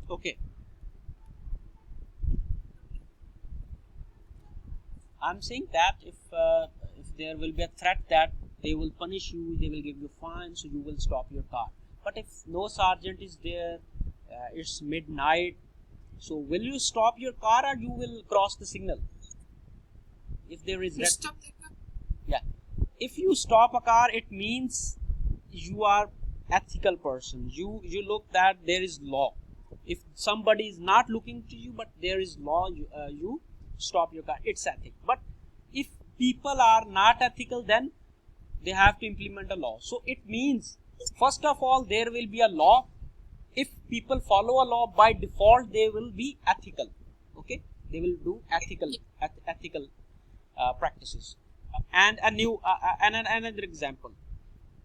Okay, I'm saying that if there will be a threat that they will punish you, they will give you fine, so you will stop your car. But if no sergeant is there, it's midnight, so will you stop your car or you will cross the signal? If there is You red, stop the car. yeah. If you stop a car, it means you are ethical person. You look that there is law. If somebody is not looking to you, but there is law, you stop your car. It's ethic. But if people are not ethical, then they have to implement a law. So it means first of all there will be a law. If people follow a law by default, they will be ethical. Okay, they will do ethical practices. And a new and another example.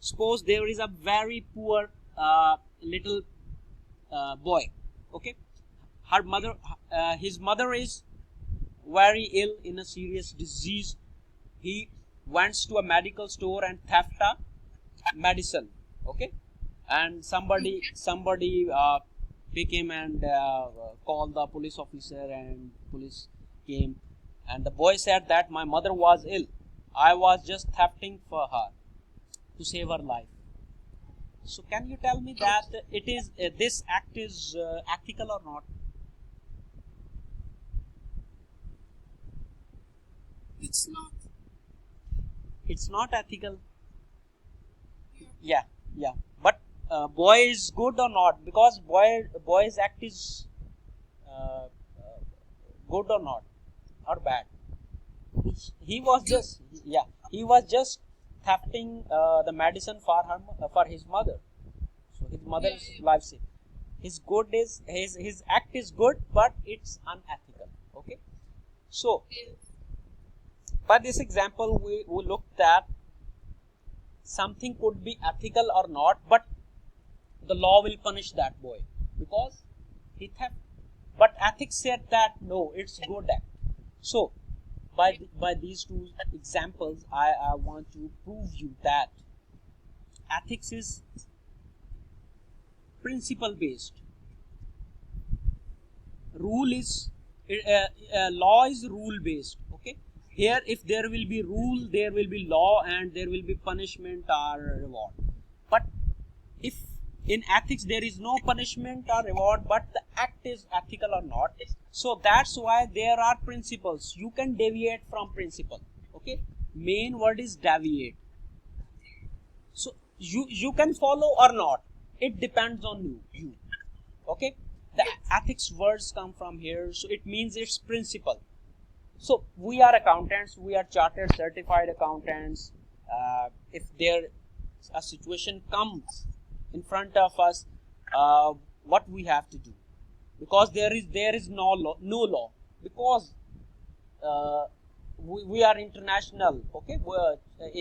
Suppose there is a very poor little boy. Okay, her mother, his mother is very ill in a serious disease. He went to a medical store and theft a medicine. Okay, and somebody pick him and called the police officer, and police came, and the boy said that my mother was ill, I was just thefting for her to save her life. So can you tell me that it is this act is ethical or not? It's not. It's not ethical. Yeah. Yeah, yeah. But boy is good or not? Because boy's act is uh, good or not, or bad? He was Good. just, yeah, he was just thefting the medicine for her for his mother, so his Yeah, mother's yeah. life saved. His good is his act is good, but it's unethical. Okay, so Yeah. by this example we looked at something could be ethical or not, but the law will punish that boy because he theft. But ethics said that no, it's good act. So by these two examples, I want to prove you that ethics is principle based. Rule is law is rule based. Okay. Here, if there will be rule, there will be law, and there will be punishment or reward. But if in ethics there is no punishment or reward, but the act is ethical or not, so that's why there are principles. You can deviate from principle. Okay, main word is deviate. So you can follow or not, it depends on you. Okay, the Yes. ethics words come from here, so it means it's principle. So we are accountants, we are chartered certified accountants. If there a situation comes in front of us, what we have to do, because there is no law, because uh, we are international. Okay,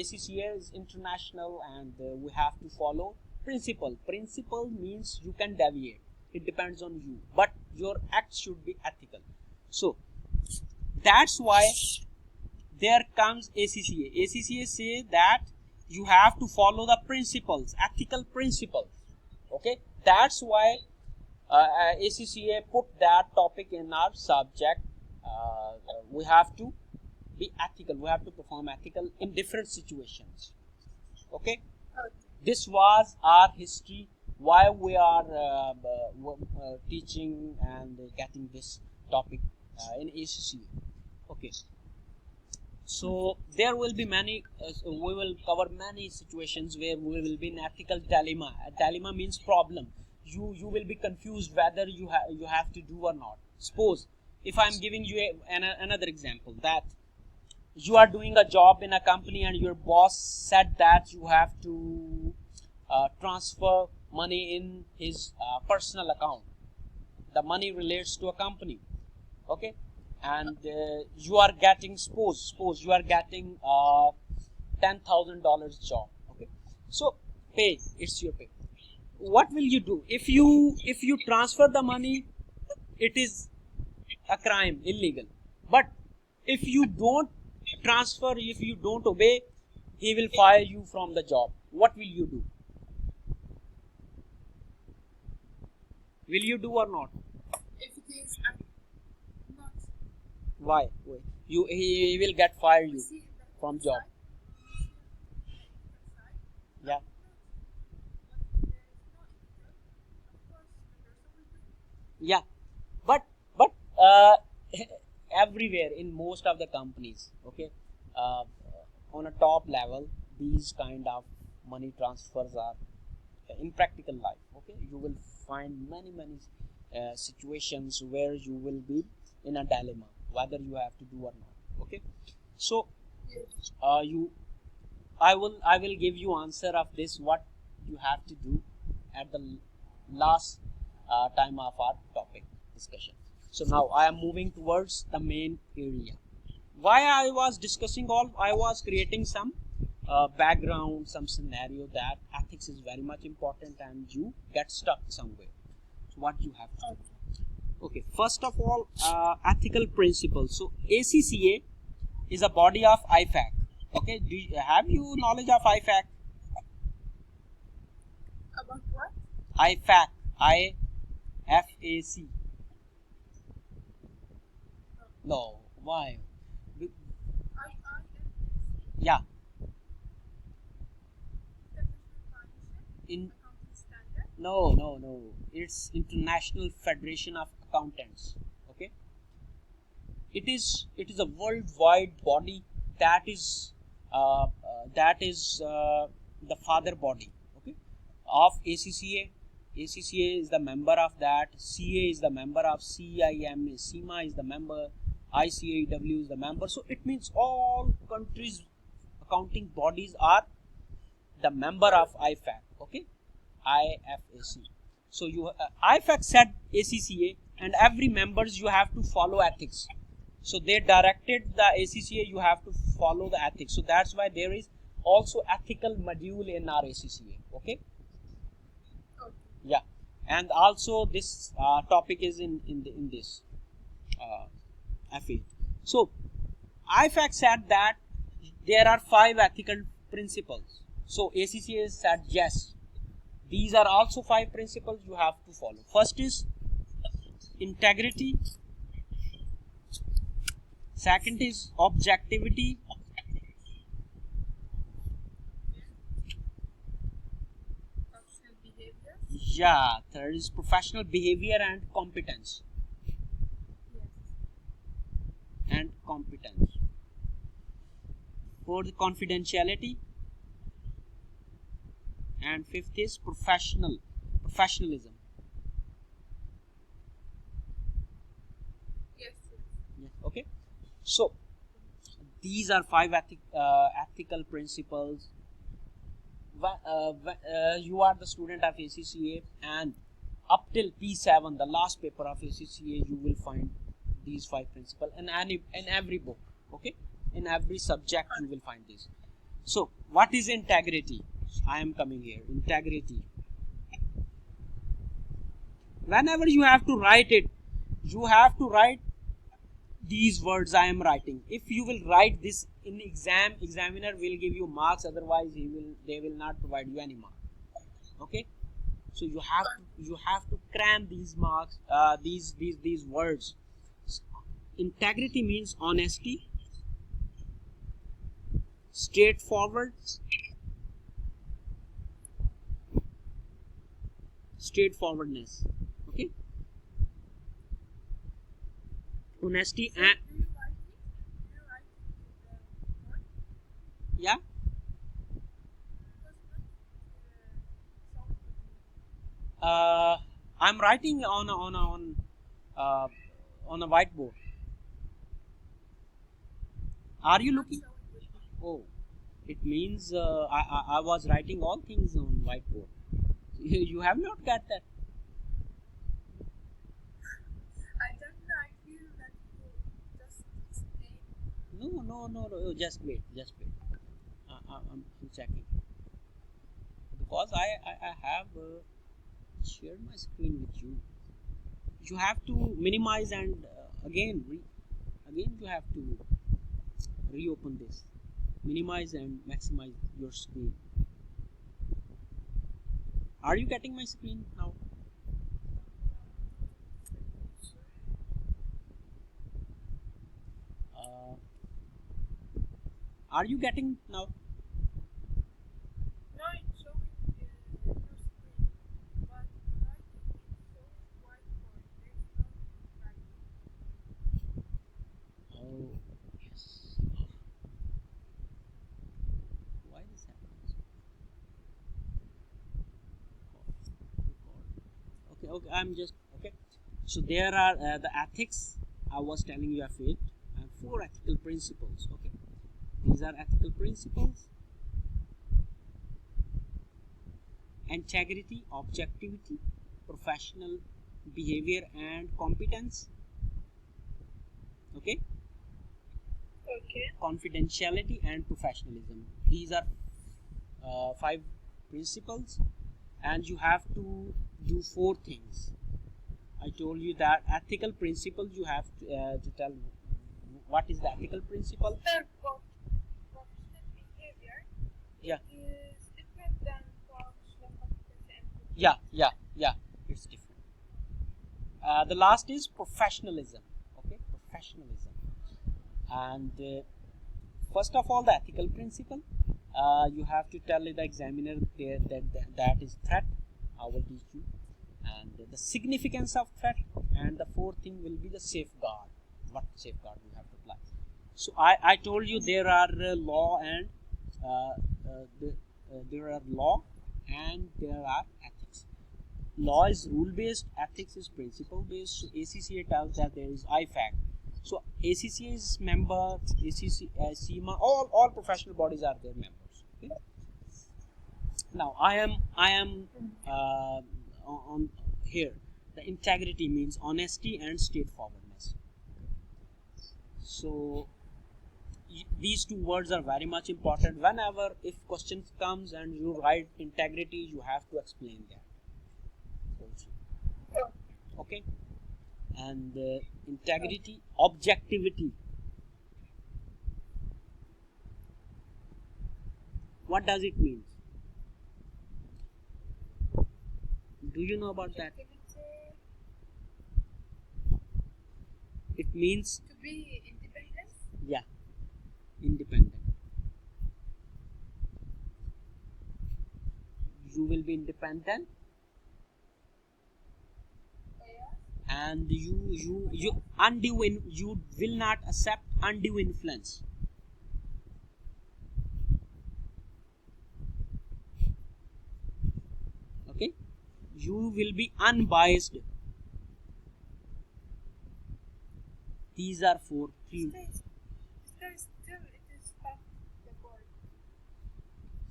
ACCA is international, and we have to follow principle means you can deviate, it depends on you, but your act should be ethical. So that's why there comes ACCA say that you have to follow the principles, ethical principles. Okay, that's why ACCA put that topic in our subject. We have to be ethical, we have to perform ethical in different situations. Okay, Okay. this was our history, why we are teaching and getting this topic in ACCA. Okay, so there will be many so we will cover many situations where we will be in ethical dilemma. A dilemma means problem. You will be confused whether you have to do or not. Suppose if I'm giving you another example, that you are doing a job in a company and your boss said that you have to transfer money in his personal account. The money relates to a company. Okay, and you are getting, suppose you are getting $10,000 job. Okay, so pay, it's your pay. What will you do if you transfer the money? It is a crime, illegal. But if you don't transfer, if you don't obey, he will fire you from the job. What will you do? Will you do or not? If it is, I'm not. Why? Why? He will get fired you See the from job. side. Side. Yeah. But there is no ethical. Of course, the person will do. Yeah, but uh, everywhere in most of the companies, okay, uh, on a top level, these kind of money transfers are in practical life. Okay, you will find many situations where you will be in a dilemma whether you have to do or not. Okay, so Yes. you I will give you answer of this what you have to do at the last time of our topic discussion. So now I am moving towards the main area. Why I was discussing all, I was creating some background, some scenario that ethics is very much important and you get stuck somewhere. So what you have to do. Okay, first of all, ethical principles. So ACCA is a body of IFAC. Okay, have you knowledge of IFAC? About what? IFAC, IFAC. No, why? Be- IIMAC, Yeah, International Financial in Accounting Standard. no. It's International Federation of Accountants. Okay, it is a worldwide body that is the father body. Okay, of ACCA. ACCA is the member of that. CA is the member of CIMA. CIMA is the member. ICAW is the member. So it means all countries' accounting bodies are the member of IFAC. Okay, IFAC. So you IFAC said ACCA, and every members you have to follow ethics. So they directed the ACCA you have to follow the ethics. So that's why there is also ethical module in our ACCA. Okay. Okay. Yeah, and also this topic is in this FA. So IFAC said that there are 5 ethical principles. So ACCA said yes, these are also 5 principles you have to follow. First is integrity. Second is objectivity. Professional behavior. Yeah, third is professional behavior and competence. Yes. And competence. Fourth, confidentiality. And fifth is professionalism. Yes. Yeah, okay. So these are 5 ethical principles. You are the student of ACCA, and up till P7, the last paper of ACCA, you will find these 5 principles in every book. Okay, in every subject you will find this. So what is integrity? I am coming here. Integrity. Whenever you have to write it, you have to write these words I am writing. If you will write this in exam, examiner will give you marks. Otherwise, they will not provide you any mark. Okay. So you have to cram these marks. These words. Integrity means honesty, straightforwardness. Okay. Honesty So, and do you write it? Do you write it in the board? yeah. Because not solve with me. I'm writing uh, on a whiteboard. Are you Not looking? show it with me. Oh, it means I was writing all things on whiteboard. You have not got that. I don't know. I feel that you just explain. No. Oh, just wait. I'm checking because I have shared my screen with you. You have to minimize and again you have to reopen this. Minimize and maximize your screen. Are you getting my screen now? Are you getting now? No, it's showing your screen, but writing it's showing whiteboard. There's no writing. Oh, yes. Why this happens? Okay, okay. I'm just okay. So there are the ethics. I was telling you of it, and 4 ethical principles. Okay, these are ethical principles: integrity, objectivity, professional behavior, and competence. Okay, Okay. confidentiality and professionalism. These are 5 principles, and you have to do 4 things. I told you that ethical principles you have to tell what is the ethical principle. Professional behavior Yeah, is different than professional competency and yeah, it's different. The last is professionalism. Okay, professionalism. And first of all, the ethical principle. You have to tell the examiner there that is threat. I will teach you, and the significance of threat. And the 4th thing will be the safeguard. What safeguard you have to apply. So I told you there are law and there are law and there are ethics. Law is rule based, ethics is principle based. So ACCA tells that there is IFAC. So ACCA is member, ACC, SEMA, all professional bodies are their members. Okay? Now I am on here. The integrity means honesty and straightforwardness. So these 2 words are very much important. Whenever if questions comes and you write integrity, you have to explain that also. Okay, and integrity, objectivity. What does it mean? Do you know about that? activity It means to be independent. yeah, independent. You will be independent, and you you will not accept undue influence. Okay, you will be unbiased. These are 4 3. Still, it is stuck the board.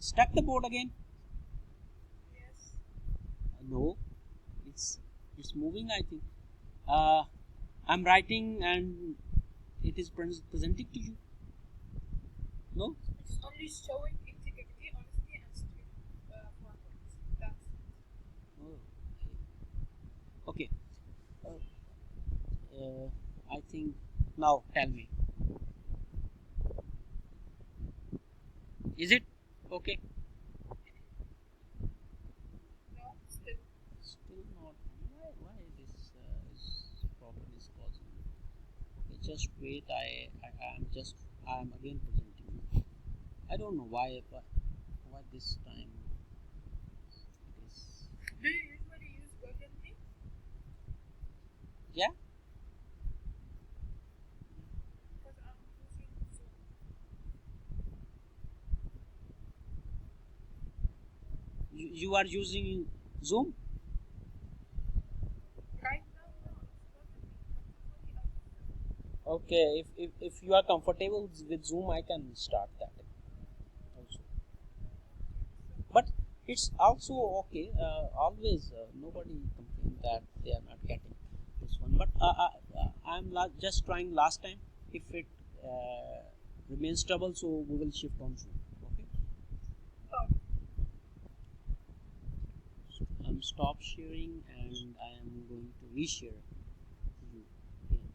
Stuck the board again? Yes. No, it's moving. I think. I'm writing and it is presenting to you. No. It's only showing integrity, honesty, and straightforward. That's Oh, okay. I think now tell me. Is it okay? no, still. Still not. Why this problem is causing? Okay, just wait. I'm again presenting you. I don't know why this time it is. Do you usually use Google Meet? Yeah. Because I'm using Zoom. You are using Zoom. Right now, no, it's Google Meet. But usually I use Zoom. Okay. If you are comfortable with Zoom, I can start that also. But it's also okay. Always nobody complain that they are not getting this one. But I'm just trying last time. If it remains trouble, so we will shift on Zoom. Okay. Oh, I'm stop sharing and I am going to reshare you again.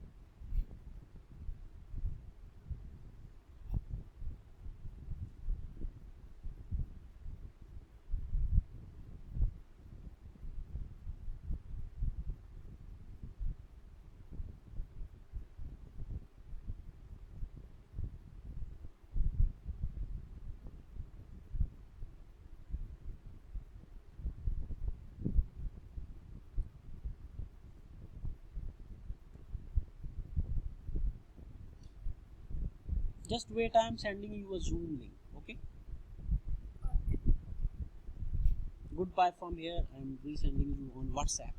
Just wait, I am sending you a Zoom link. Okay. Okay. Goodbye from here. I am resending you on WhatsApp.